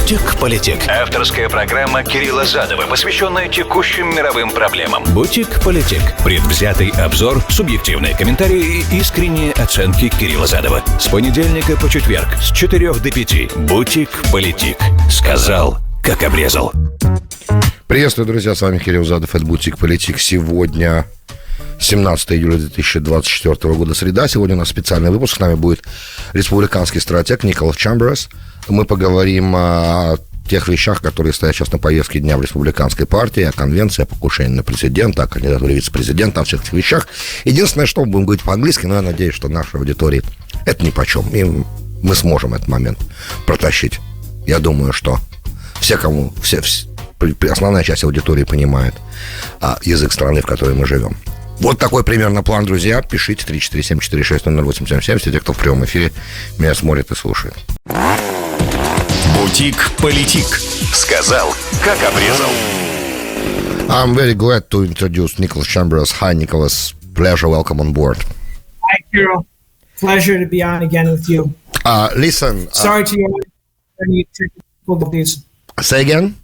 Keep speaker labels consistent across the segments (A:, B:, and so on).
A: Politic. Авторская программа Кирилла Задова, посвященная текущим мировым проблемам. Politic. Предвзятый обзор, субъективные комментарии и искренние оценки Кирилла Задова. С понедельника по четверг с 4 до 5. Politic. Сказал, как обрезал.
B: Приветствую, друзья, с вами Кирилл Задов, это Politic. Сегодня 17 июля 2024 года, среда. Сегодня у нас специальный выпуск. С нами будет республиканский стратег Nicholas Chamberas. Мы поговорим о тех вещах, которые стоят сейчас на повестке дня в республиканской партии, о конвенции, о покушении на президента, о кандидатуре вице-президента, о всех этих вещах. Единственное, что мы будем говорить по-английски, но я надеюсь, что нашей аудитории это нипочем. И мы сможем этот момент протащить. Я думаю, что основная часть аудитории понимает язык страны, в которой мы живем. Вот такой примерно план, друзья. Пишите 347-460-0877. Все те, кто в прямом эфире меня смотрит и слушает.
A: Politic. Сказал, как обрезал.
B: I'm very glad to introduce Nicholas Chamberas. Hi, Nicholas. Pleasure. Welcome on board.
C: Hi, Kirill. Pleasure to be on again with you.
B: Listen.
C: Sorry to you. Any technical difficulties.
B: Say again?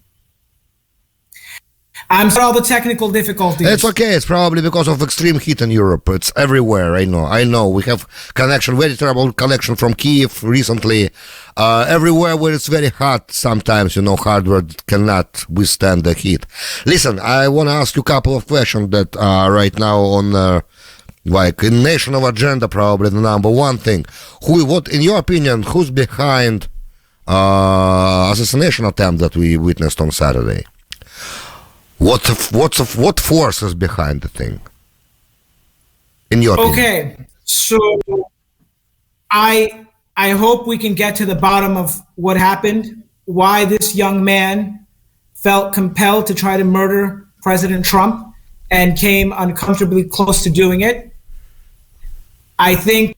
C: I'm sorry all the technical difficulties.
B: It's okay. It's probably because of extreme heat in Europe. It's everywhere. I know. We have very terrible connection from Kiev recently. Everywhere where it's very hot, sometimes, hardware cannot withstand the heat. Listen, I want to ask you a couple of questions that are right now on, in national agenda, probably the number one thing. What, in your opinion, who's behind assassination attempt that we witnessed on Saturday? What force is behind the thing? In your opinion?
C: Okay, so I hope we can get to the bottom of what happened, why this young man felt compelled to try to murder President Trump and came uncomfortably close to doing it. I think.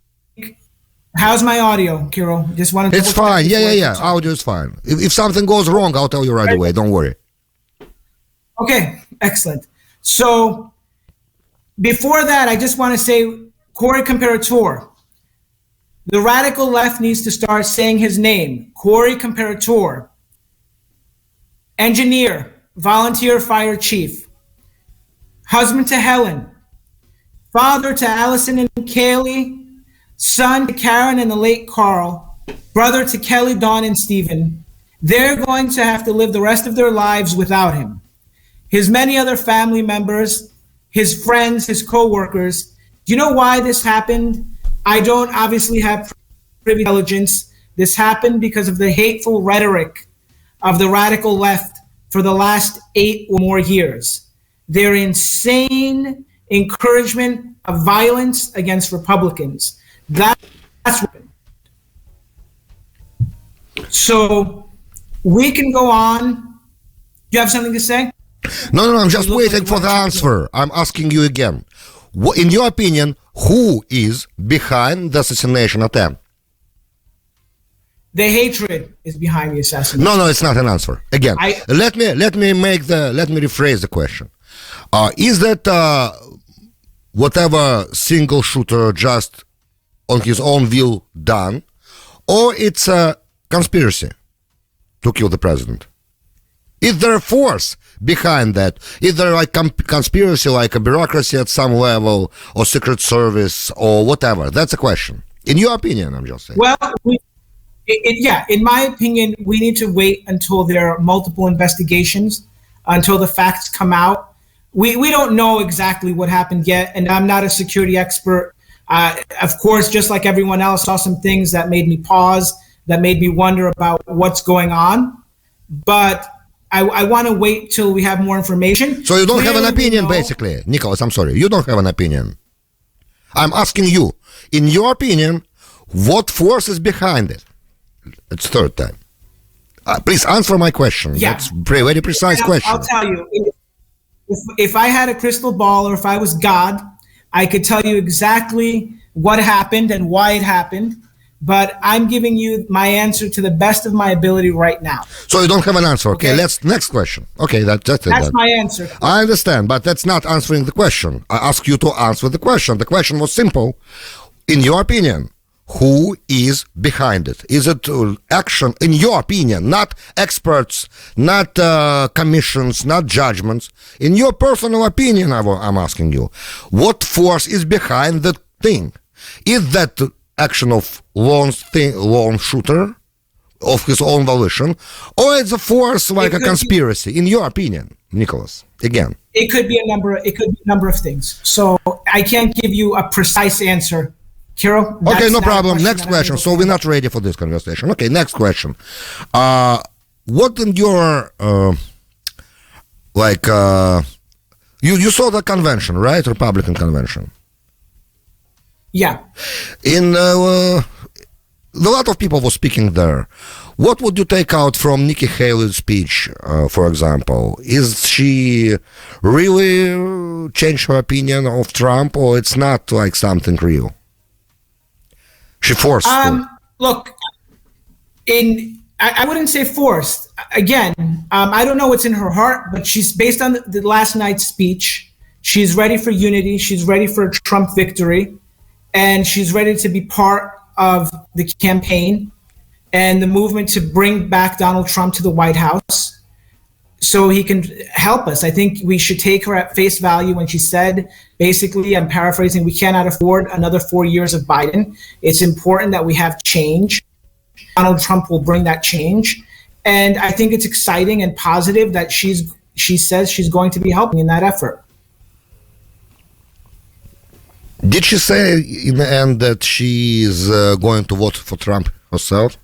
C: How's my audio, Kirill? Just wanted to.
B: It's fine. Yeah. Audio is fine. If something goes wrong, I'll tell you right away. Don't worry.
C: Okay, excellent. So before that, I just want to say, Cory Comparator. The radical left needs to start saying his name, Cory Comparator. Engineer, volunteer fire chief. Husband to Helen. Father to Allison and Kaylee. Son to Karen and the late Carl. Brother to Kelly, Dawn, and Stephen. They're going to have to live the rest of their lives without him. His many other family members, his friends, his co-workers. Do you know why this happened? I don't obviously have privy intelligence. This happened because of the hateful rhetoric of the radical left for the last 8 or more years. Their insane encouragement of violence against Republicans. That's what happened. So we can go on. Do you have something to say?
B: No, I'm just waiting for the answer. I'm asking you again. In your opinion, who is behind the assassination attempt?
C: The hatred is behind the assassination.
B: No, it's not an answer. Again, let me rephrase the question. Is that whatever single shooter just on his own will done, or it's a conspiracy to kill the president? Is there a force behind that? Is there like conspiracy, like a bureaucracy at some level, or secret service, or whatever? That's a question. In your opinion, I'm just saying.
C: Well, in my opinion, we need to wait until there are multiple investigations, until the facts come out. We don't know exactly what happened yet, and I'm not a security expert. Of course, just like everyone else, saw some things that made me pause, that made me wonder about what's going on. But I want to wait till we have more information.
B: So you don't have an opinion, basically. Nicholas, I'm sorry. You don't have an opinion. I'm asking you, in your opinion, what force is behind it? It's third time. Please answer my question.
C: Yeah.
B: That's a very precise question.
C: I'll tell you. If I had a crystal ball, or if I was God, I could tell you exactly what happened and why it happened. But I'm giving you my answer to the best of my ability right now.
B: So you don't have an answer. Okay. Next question. Okay, that's it.
C: That's my answer.
B: I understand, but that's not answering the question. I ask you to answer the question. The question was simple. In your opinion, who is behind it? Is it action, in your opinion, not experts, not commissions, not judgments? In your personal opinion, I'm asking you, what force is behind the thing? Is that action of lone shooter of his own volition, or it's a force like a conspiracy? In your opinion, Nicholas, again.
C: It could be a number of things. So I can't give you a precise answer. Kirill?
B: Okay, no problem. Next question. So we're not ready for this conversation. Okay, next question. What in your, you saw the convention, right? Republican convention.
C: Yeah.
B: A lot of people were speaking there. What would you take out from Nikki Haley's speech, for example? Is she really changed her opinion of Trump, or it's not like something real? She forced it.
C: Look, I wouldn't say forced. Again, I don't know what's in her heart, but she's based on the last night's speech. She's ready for unity. She's ready for a Trump victory. And she's ready to be part of the campaign and the movement to bring back Donald Trump to the White House so he can help us. I think we should take her at face value when she said, basically, I'm paraphrasing, we cannot afford another 4 years of Biden. It's important that we have change. Donald Trump will bring that change. And I think it's exciting and positive that she says she's going to be helping in that effort.
B: Did she say in the end that she's going to vote for Trump herself?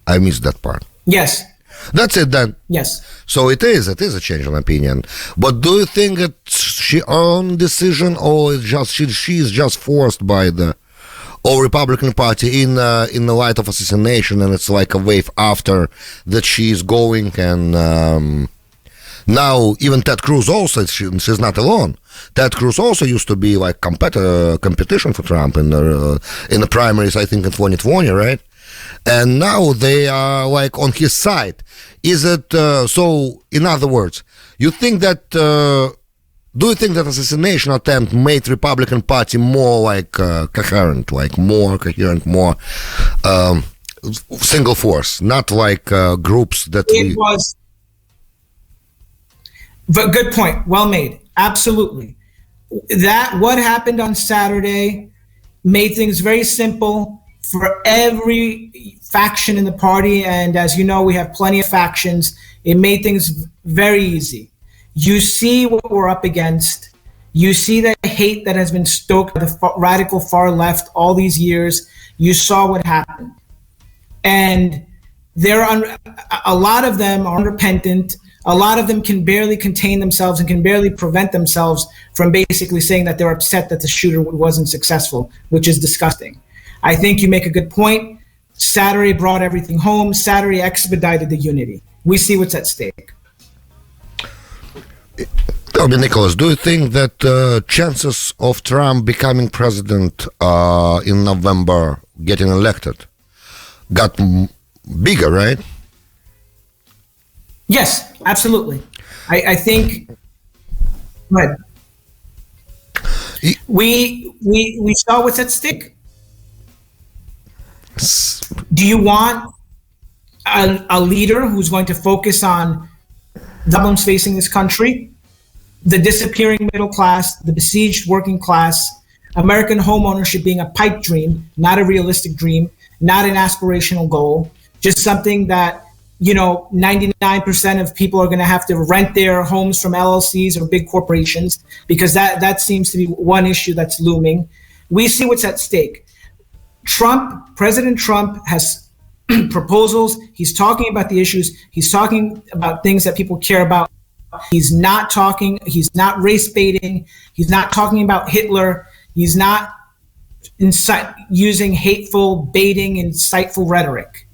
B: I missed that part.
C: Yes.
B: That's it then.
C: Yes.
B: So it is a change of opinion. But do you think it's she own decision, or it's just she's just forced by the Republican Party in the light of assassination, and it's like a wave after that she's going, and now even Ted Cruz also, she's not alone. Ted Cruz also used to be like competition for Trump in the primaries, I think in 2020, right? And now they are like on his side. Is it so? In other words, you think that? Do you think that assassination attempt made Republican Party more like coherent, more single force, not like groups that
C: it was? But good point. Well made. Absolutely. That what happened on Saturday made things very simple for every faction in the party. And as you know, we have plenty of factions. It made things very easy. You see what we're up against. You see the hate that has been stoked by the radical far left all these years. You saw what happened. And a lot of them are unrepentant. A lot of them can barely contain themselves and can barely prevent themselves from basically saying that they're upset that the shooter wasn't successful, which is disgusting. I think you make a good point. Saturday brought everything home. Saturday expedited the unity. We see what's at stake.
B: Tell me, Nicholas, do you think that chances of Trump becoming president in November, getting elected, got bigger, right?
C: Yes, absolutely. I think. Go ahead. We saw what's at stake. Do you want a leader who's going to focus on the problems facing this country, the disappearing middle class, the besieged working class, American homeownership being a pipe dream, not a realistic dream, not an aspirational goal, just something that 99% of people are going to have to rent their homes from LLCs or big corporations, because that seems to be one issue that's looming. We see what's at stake. President Trump has proposals. He's talking about the issues. He's talking about things that people care about. He's not race baiting. He's not talking about Hitler. He's not using hateful, baiting, insightful rhetoric.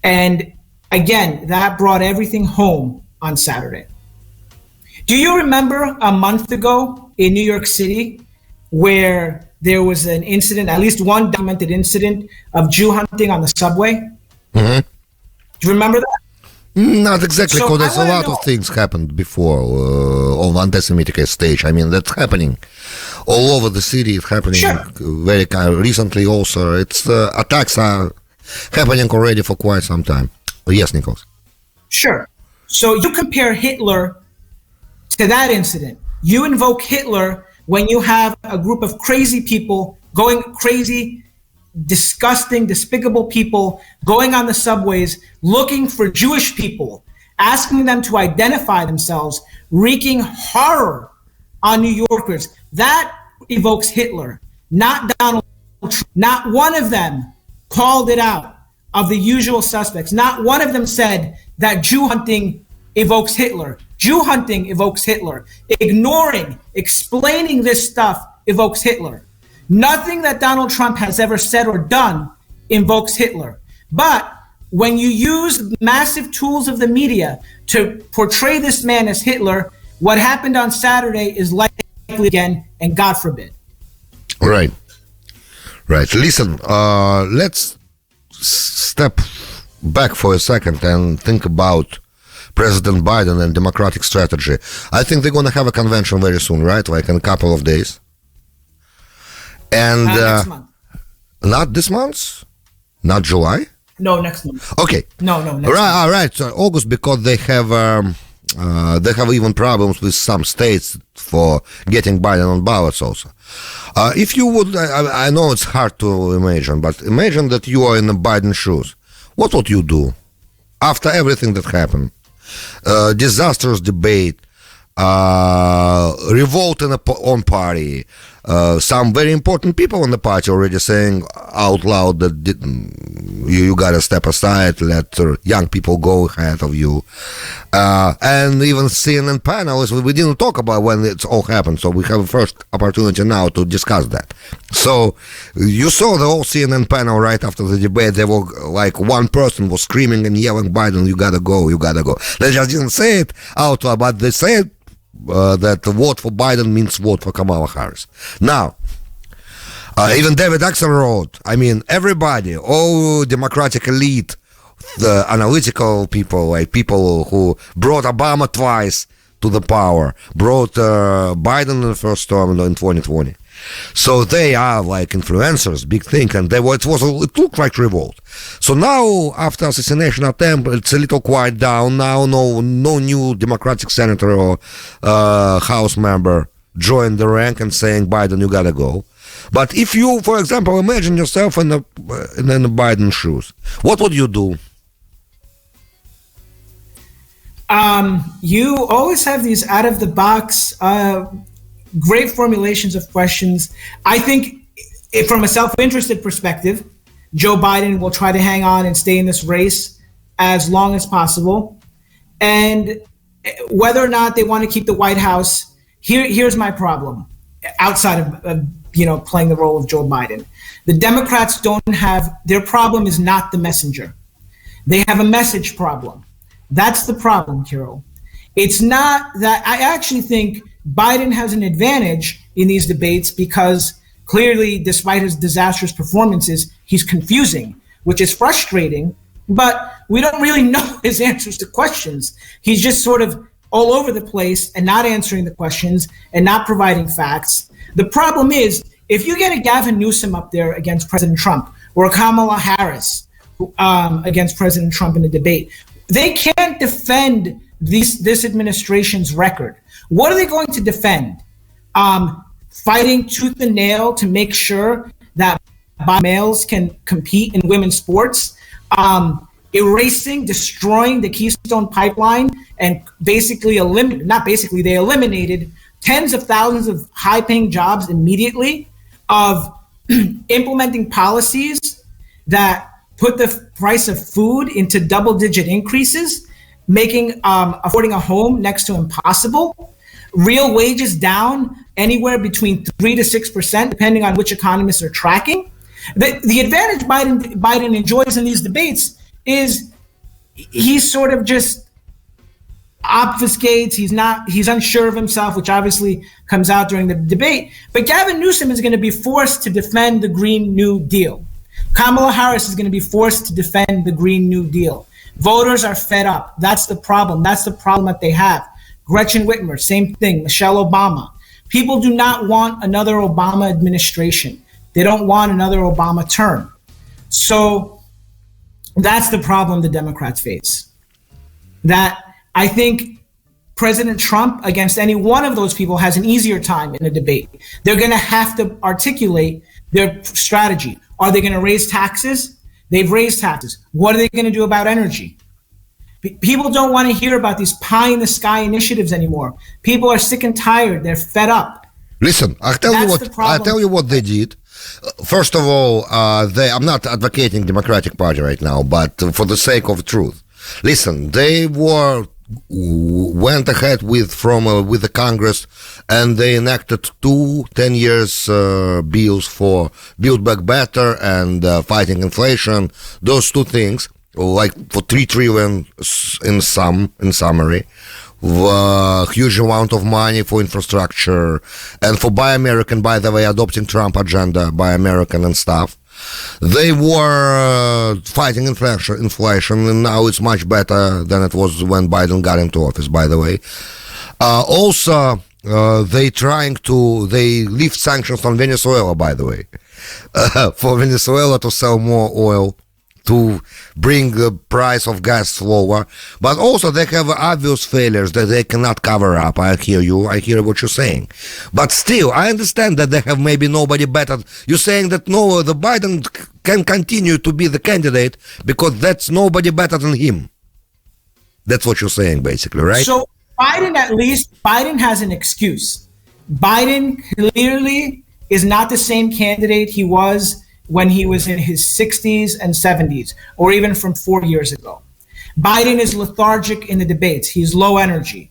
C: And again, that brought everything home on Saturday. Do you remember a month ago in New York City where there was an incident, at least one documented incident of Jew hunting on the subway?
B: Mm-hmm.
C: Do you remember that?
B: Not exactly, because there's a lot
C: of
B: things happened before on anti-Semitic stage. I mean, that's happening all over the city. It's happening very recently also. It's attacks are happening already for quite some time. Yes, Nicholas.
C: Sure. So you compare Hitler to that incident. You invoke Hitler when you have a group of crazy people going crazy, disgusting, despicable people going on the subways looking for Jewish people, asking them to identify themselves, wreaking horror on New Yorkers. That evokes Hitler, not Donald Trump. Not one of them called it out of the usual suspects. Not one of them said that Jew hunting evokes Hitler. Jew hunting evokes Hitler. Ignoring, explaining this stuff evokes Hitler. Nothing that Donald Trump has ever said or done invokes Hitler. But when you use massive tools of the media to portray this man as Hitler, what happened on Saturday is likely again, and God forbid.
B: Right. Listen, let's step back for a second and think about President Biden and Democratic strategy. I think they're going to have a convention very soon, right? Like in a couple of days. And
C: next month.
B: Not this month? Not July?
C: No, next month.
B: Okay.
C: No, next month.
B: All right. So August, because they have even problems with some states for getting Biden on ballots also. If you would, I know it's hard to imagine, but imagine that you are in the Biden shoes. What would you do after everything that happened? Disastrous debate, revolt in on party, some very important people in the party already saying out loud that you gotta step aside, let young people go ahead of you, and even CNN panelists, we didn't talk about when it's all happened, so we have a first opportunity now to discuss that. So you saw the whole CNN panel right after the debate. They were like, one person was screaming and yelling, Biden, you gotta go. They just didn't say it out loud, but they said that the vote for Biden means vote for Kamala Harris. Now, even David Axelrod, everybody, all Democratic elite, the analytical people, like people who brought Obama twice to the power, brought Biden in the first term in 2020. So they are like influencers, big thing, and it looked like revolt. So now, after assassination attempt, it's a little quiet down. Now, no new Democratic senator or House member joined the rank and saying, Biden, you gotta go. But if you, for example, imagine yourself in the Biden shoes, what would you do?
C: You always have these out of the box, great formulations of questions. I think from a self-interested perspective, Joe Biden will try to hang on and stay in this race as long as possible. And whether or not they want to keep the White House, here's my problem outside of playing the role of Joe Biden. The Democrats their problem is not the messenger. They have a message problem. That's the problem, Kirill. It's not that. I actually think Biden has an advantage in these debates because clearly, despite his disastrous performances, he's confusing, which is frustrating, but we don't really know his answers to questions. He's just sort of all over the place and not answering the questions and not providing facts. The problem is, if you get a Gavin Newsom up there against President Trump or a Kamala Harris against President Trump in a debate, they can't defend this administration's record. What are they going to defend? Fighting tooth and nail to make sure that males can compete in women's sports, destroying the Keystone Pipeline, and they eliminated tens of thousands of high-paying jobs immediately, of implementing policies that put the price of food into double-digit increases, making affording a home next to impossible, real wages down anywhere between 3 to 6%, depending on which economists are tracking. The advantage Biden enjoys in these debates is he sort of just obfuscates. He's unsure of himself, which obviously comes out during the debate. But Gavin Newsom is going to be forced to defend the Green New Deal. Kamala Harris is going to be forced to defend the Green New Deal. Voters are fed up. That's the problem. That's the problem that they have. Gretchen Whitmer, same thing. Michelle Obama. People do not want another Obama administration. They don't want another Obama term. So that's the problem the Democrats face. That I think President Trump against any one of those people has an easier time in a debate. They're going to have to articulate their strategy. Are they going to raise taxes? They've raised taxes. What are they going to do about energy? People don't want to hear about these pie-in-the-sky initiatives anymore. People are sick and tired. They're fed up.
B: Listen, I'll tell you what they did. First of all, I'm not advocating Democratic Party right now, but for the sake of truth, listen, they went ahead with the Congress, and they enacted 2 10 years bills for Build Back Better and fighting inflation. Those two things, like for $3 trillion in summary. Huge amount of money for infrastructure and for Buy American, by the way, adopting Trump agenda, Buy American and stuff. They were fighting inflation, and now it's much better than it was when Biden got into office, by the way. Also, they lift sanctions on Venezuela, by the way, for Venezuela to sell more oil, to bring the price of gas lower, but also they have obvious failures that they cannot cover up. I hear what you're saying. But still, I understand that they have maybe nobody better. You're saying that no, the Biden can continue to be the candidate because that's nobody better than him. That's what you're saying, basically, right?
C: So Biden has an excuse. Biden clearly is not the same candidate he was when he was in his 60s and 70s, or even from 4 years ago. Biden is lethargic in the debates. He's low energy.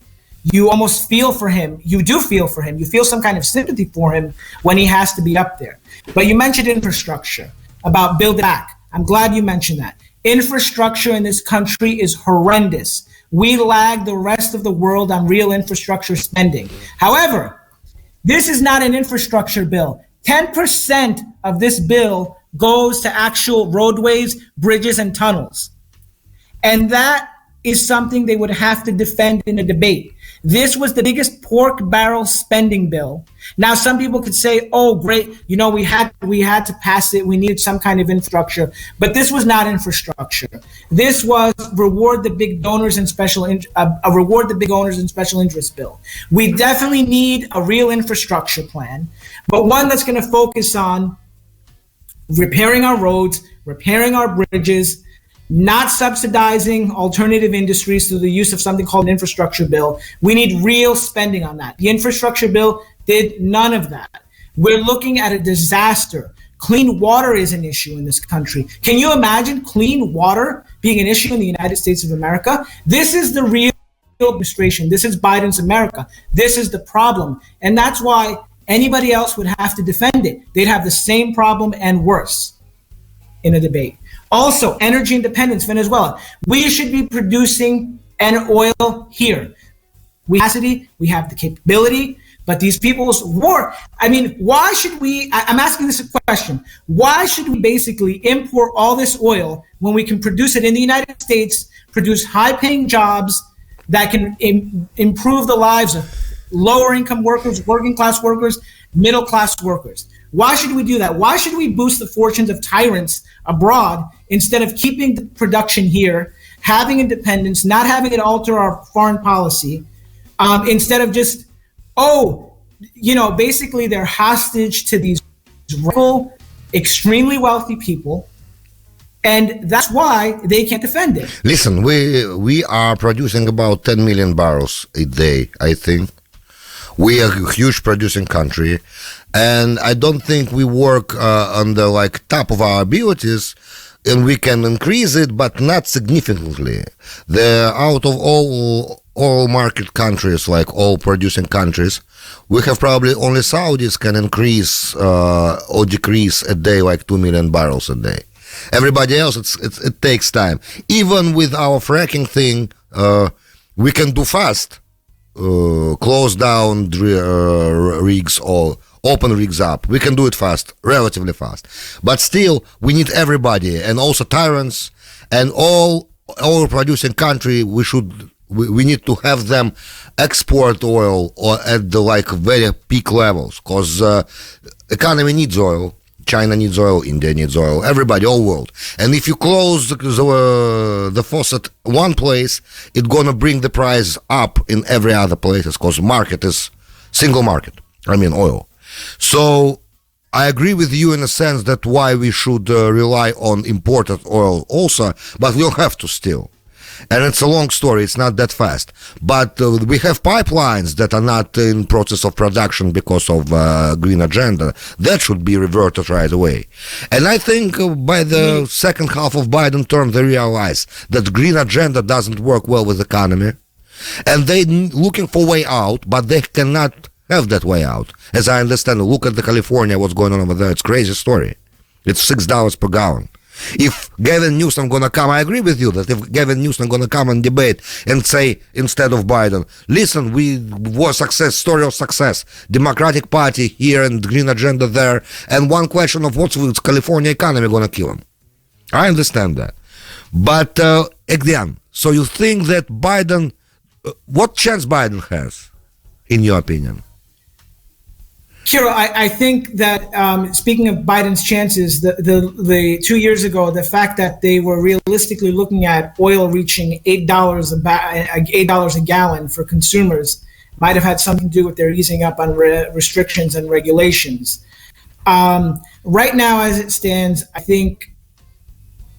C: You almost feel for him. You do feel for him. You feel some kind of sympathy for him when he has to be up there. But you mentioned infrastructure, about Build Back. I'm glad you mentioned that. Infrastructure in this country is horrendous. We lag the rest of the world on real infrastructure spending. However, this is not an infrastructure bill. 10% of this bill goes to actual roadways, bridges, and tunnels. And that is something they would have to defend in a debate. This was the biggest pork barrel spending bill. Now, some people could say, oh, great, we had to pass it. We needed some kind of infrastructure. But this was not infrastructure. This was reward the big owners and special interest bill. We definitely need a real infrastructure plan, but one that's going to focus on repairing our roads, repairing our bridges, not subsidizing alternative industries through the use of something called an infrastructure bill. We need real spending on that. The infrastructure bill did none of that. We're looking at a disaster. Clean water is an issue in this country. Can you imagine clean water being an issue in the United States of America? This is the real administration. This is Biden's America. This is the problem. And that's why anybody else would have to defend it. They'd have the same problem and worse in a debate. Also, energy independence, Venezuela. We should be producing oil here. We have the capability, but these people's war. I mean, why should we? I'm asking this a question. Why should we basically import all this oil when we can produce it in the United States, produce high-paying jobs that can improve the lives of lower-income workers, working-class workers, middle-class workers? Why should we do that? Why should we boost the fortunes of tyrants abroad instead of keeping the production here, having independence, not having it alter our foreign policy, instead of just, basically they're hostage to these extremely wealthy people, and that's why they can't defend it.
B: Listen, we are producing about 10 million barrels a day, I think. We are a huge producing country, and I don't think we work on the top of our abilities, and we can increase it, but not significantly. Out of all market countries, like all producing countries, we have probably only Saudis can increase or decrease a day 2 million barrels a day. Everybody else, it takes time. Even with our fracking thing, we can do fast. Close down rigs or open rigs up. We can do it fast, relatively fast. But still, we need everybody, and also tyrants, and all producing country. We should we need to have them export oil or at the like very peak levels, because economy needs oil. China needs oil, India needs oil, everybody, all world. And if you close the faucet one place, it's gonna bring the price up in every other places, because market is single market. I mean oil. So I agree with you in a sense that why we should rely on imported oil also, but we don't have to still. And it's a long story, it's not that fast. But we have pipelines that are not in process of production because of green agenda. That should be reverted right away. And I think by the second half of Biden term, they realize that green agenda doesn't work well with the economy. And they're looking for way out, but they cannot have that way out. As I understand, look at the California, what's going on over there. It's a crazy story. It's $6 per gallon. If Gavin Newsom gonna come, I agree with you that if Gavin Newsom gonna come and debate and say instead of Biden, listen, we was success, story of success, Democratic Party here and green agenda there, and one question of what's with California economy gonna kill him. I understand that, but again, so you think that Biden, what chance Biden has, in your opinion?
C: Kirill, I think that speaking of Biden's chances, the 2 years ago, the fact that they were realistically looking at oil reaching $8 a gallon for consumers might have had something to do with their easing up on restrictions and regulations. Right now, as it stands, I think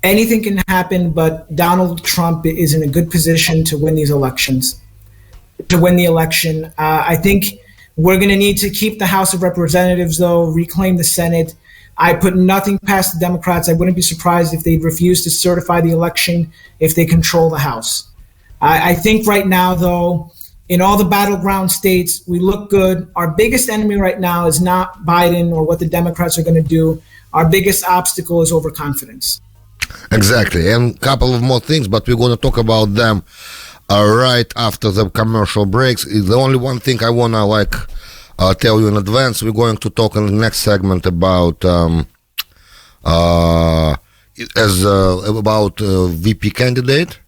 C: anything can happen, but Donald Trump is in a good position to win these elections. To win the election, I think. We're going to need to keep the House of Representatives, though, reclaim the Senate. I put nothing past the Democrats. I wouldn't be surprised if they refuse to certify the election if they control the House. I think right now, though, in all the battleground states, we look good. Our biggest enemy right now is not Biden or what the Democrats are going to do. Our biggest obstacle is overconfidence.
B: Exactly. And a couple of more things, but we're going to talk about them right after the commercial breaks. The only one thing I want to tell you in advance, we're going to talk in the next segment about VP candidate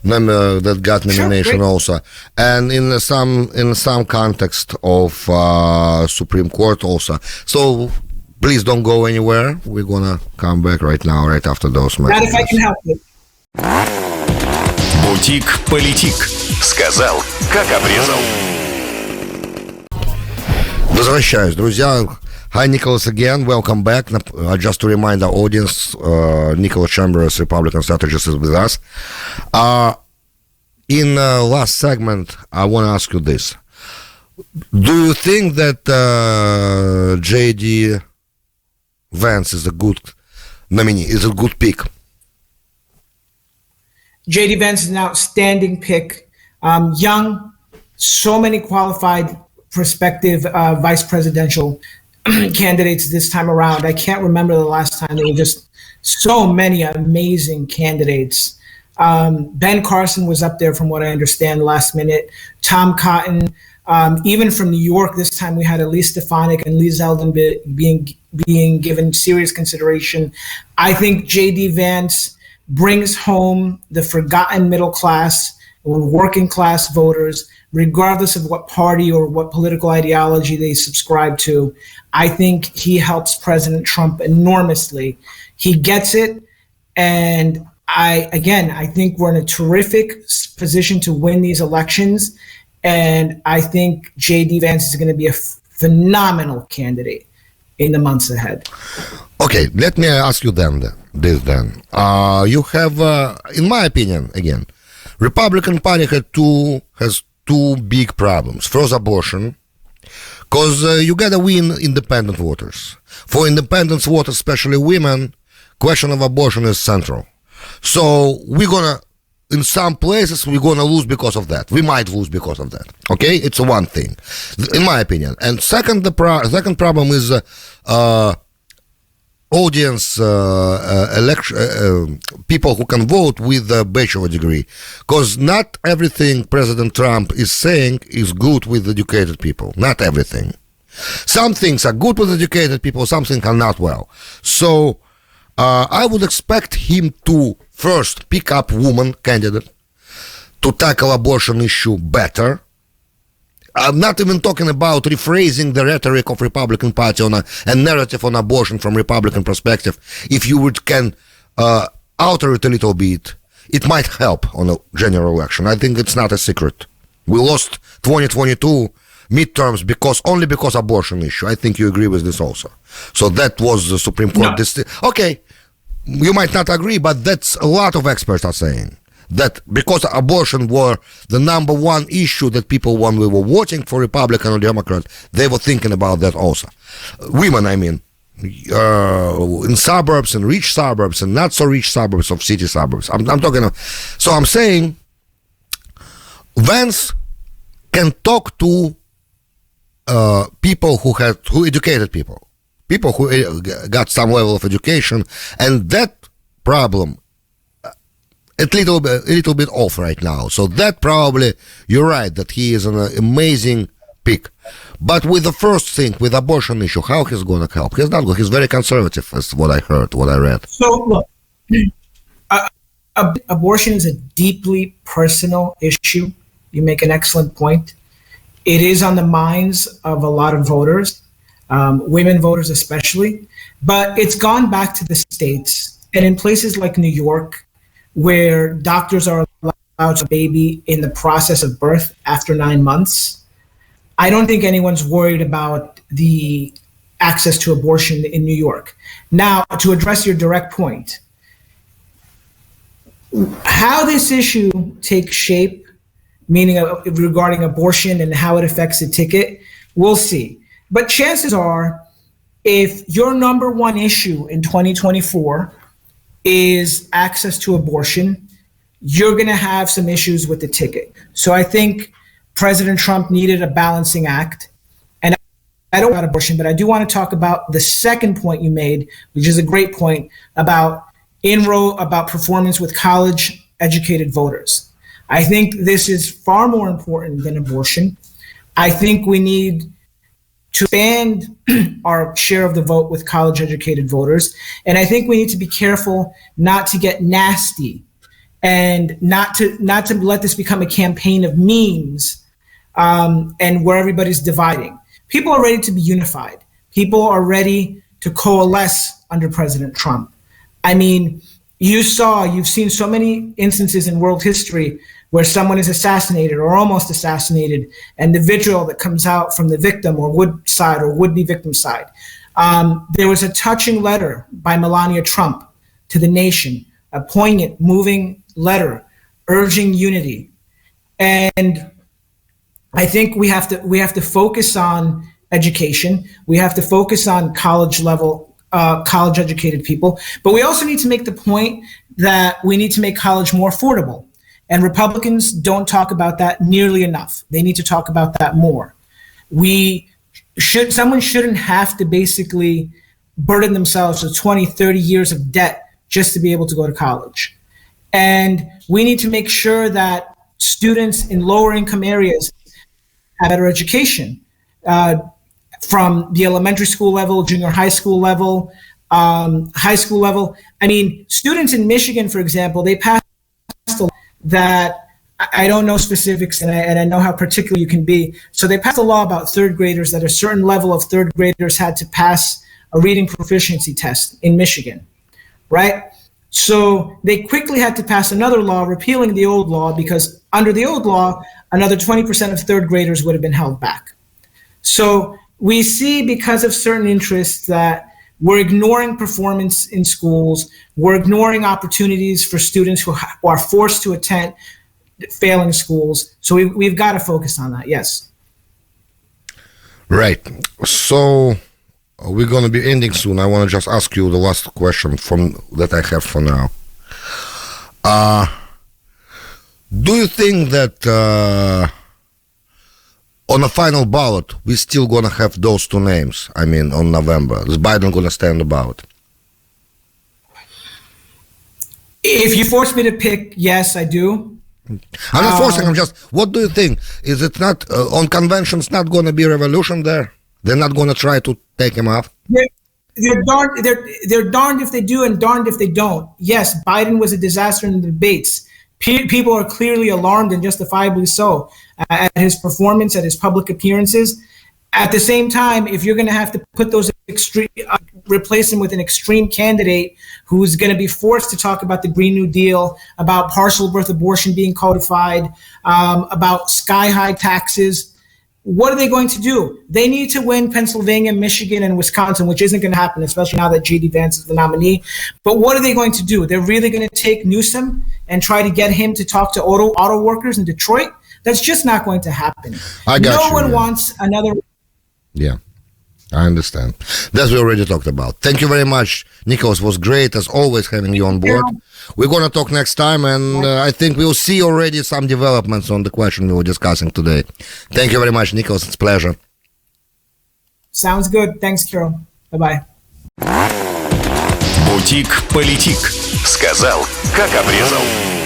B: that got nomination also, and in some context of Supreme Court also. So please don't go anywhere. We're gonna come back right now, right after those messages.
C: Not if I can help you.
A: Бутик-политик. Сказал, как обрезал.
B: Возвращаюсь, друзья. Hi, Nicholas again. Welcome back. Just to remind our audience, Nicholas Chamberas, Republican strategist, is with us. In last segment, I want to ask you this. Do you think that J.D. Vance is a good nominee, is a good pick?
C: J.D. Vance is an outstanding pick. Young, so many qualified prospective vice presidential candidates this time around. I can't remember the last time. There were just so many amazing candidates. Ben Carson was up there from what I understand last minute. Tom Cotton. Even from New York this time, we had Elise Stefanik and Lee Zeldin being given serious consideration. I think J.D. Vance brings home the forgotten middle class or working class voters, regardless of what party or what political ideology they subscribe to. I think he helps President Trump enormously. He gets it. And I think we're in a terrific position to win these elections. And I think J.D. Vance is going to be a phenomenal candidate in the months ahead.
B: Okay, let me ask you this. You have, in my opinion, again, Republican Party has two big problems. First, abortion, because you gotta win independent voters. For independent voters, especially women, question of abortion is central. So in some places, we're gonna lose because of that. We might lose because of that. Okay, it's one thing, in my opinion. And second, second problem is audience, people who can vote with a bachelor degree, because not everything President Trump is saying is good with educated people. Not everything. Some things are good with educated people, some things are not well. So I would expect him to first pick up woman candidate, to tackle abortion issue better. I'm not even talking about rephrasing the rhetoric of Republican Party on a narrative on abortion from Republican perspective. If you can alter it a little bit, it might help on a general election. I think it's not a secret. We lost 2022 midterms only because abortion issue. I think you agree with this also. So that was the Supreme Court.
C: No.
B: Okay, you might not agree, but that's a lot of experts are saying. That because abortion were the number one issue that people, when we were voting for Republican or Democrat, they were thinking about that also. Women, I mean, in suburbs and rich suburbs and not so rich suburbs of city suburbs. I'm talking. So I'm saying, Vance can talk to people who educated people who got some level of education, and that problem. A little bit off right now. So that probably, you're right, that he is an amazing pick. But with the first thing, with abortion issue, how he's going to help? He's not going. He's very conservative, as what I heard, what I read.
C: So look, abortion is a deeply personal issue. You make an excellent point. It is on the minds of a lot of voters, women voters especially. But it's gone back to the states, and in places like New York, where doctors are allowed to baby in the process of birth after 9 months. I don't think anyone's worried about the access to abortion in New York. Now, to address your direct point, how this issue takes shape, meaning regarding abortion and how it affects the ticket, we'll see. But chances are, if your number one issue in 2024 is access to abortion, you're going to have some issues with the ticket. So I think President Trump needed a balancing act. And I don't know about abortion, but I do want to talk about the second point you made, which is a great point about about performance with college-educated voters. I think this is far more important than abortion. I think we need to expand our share of the vote with college-educated voters. And I think we need to be careful not to get nasty and not to let this become a campaign of memes and where everybody's dividing. People are ready to be unified. People are ready to coalesce under President Trump. I mean, you've seen so many instances in world history where someone is assassinated or almost assassinated, and the vitriol that comes out from the victim or would-be victim side. There was a touching letter by Melania Trump to the nation, a poignant, moving letter urging unity. And I think we have to focus on education. We have to focus on college-educated people. But we also need to make the point that we need to make college more affordable. And Republicans don't talk about that nearly enough. They need to talk about that more. Someone shouldn't have to basically burden themselves with 20, 30 years of debt just to be able to go to college. And we need to make sure that students in lower income areas have better education from the elementary school level, junior high school level, high school level. I mean, students in Michigan, for example, they passed a law that I don't know specifics, and I know how particular you can be. So they passed a law about third graders that a certain level of third graders had to pass a reading proficiency test in Michigan, right? So they quickly had to pass another law repealing the old law, because under the old law, another 20% of third graders would have been held back. So we see, because of certain interests, that we're ignoring performance in schools. We're ignoring opportunities for students who are forced to attend failing schools. So we've got to focus on that, yes.
B: Right. So we're going to be ending soon. I want to just ask you the last question that I have for now. Do you think that on a final ballot, we're still going to have those two names? I mean, on November. Is Biden going to stand about?
C: If you force me to pick, yes, I do.
B: I'm not forcing, I'm just, what do you think? Is it not, on conventions, not going to be revolution there? They're not going to try to take him off?
C: They're darned if they do and darned if they don't. Yes, Biden was a disaster in the debates. People are clearly alarmed, and justifiably so, at his performance, at his public appearances. At the same time, if you're going to have to put those replace him with an extreme candidate who's going to be forced to talk about the Green New Deal, about partial birth abortion being codified, about sky-high taxes, what are they going to do? They need to win Pennsylvania, Michigan, and Wisconsin, which isn't going to happen, especially now that J.D. Vance is the nominee. But what are they going to do? They're really going to take Newsom and try to get him to talk to auto workers in Detroit? That's just not going to happen. No one wants another...
B: Yeah, I understand. That's what we already talked about. Thank you very much, Nicholas. Was great, as always, having you on board. Yeah. We're going to talk next time, and I think we'll see already some developments on the question we were discussing today. Thank you very much, Nicholas. It's a pleasure.
C: Sounds good. Thanks, Kirill. Bye-bye.
A: Бутик Политик. Сказал, как обрезал.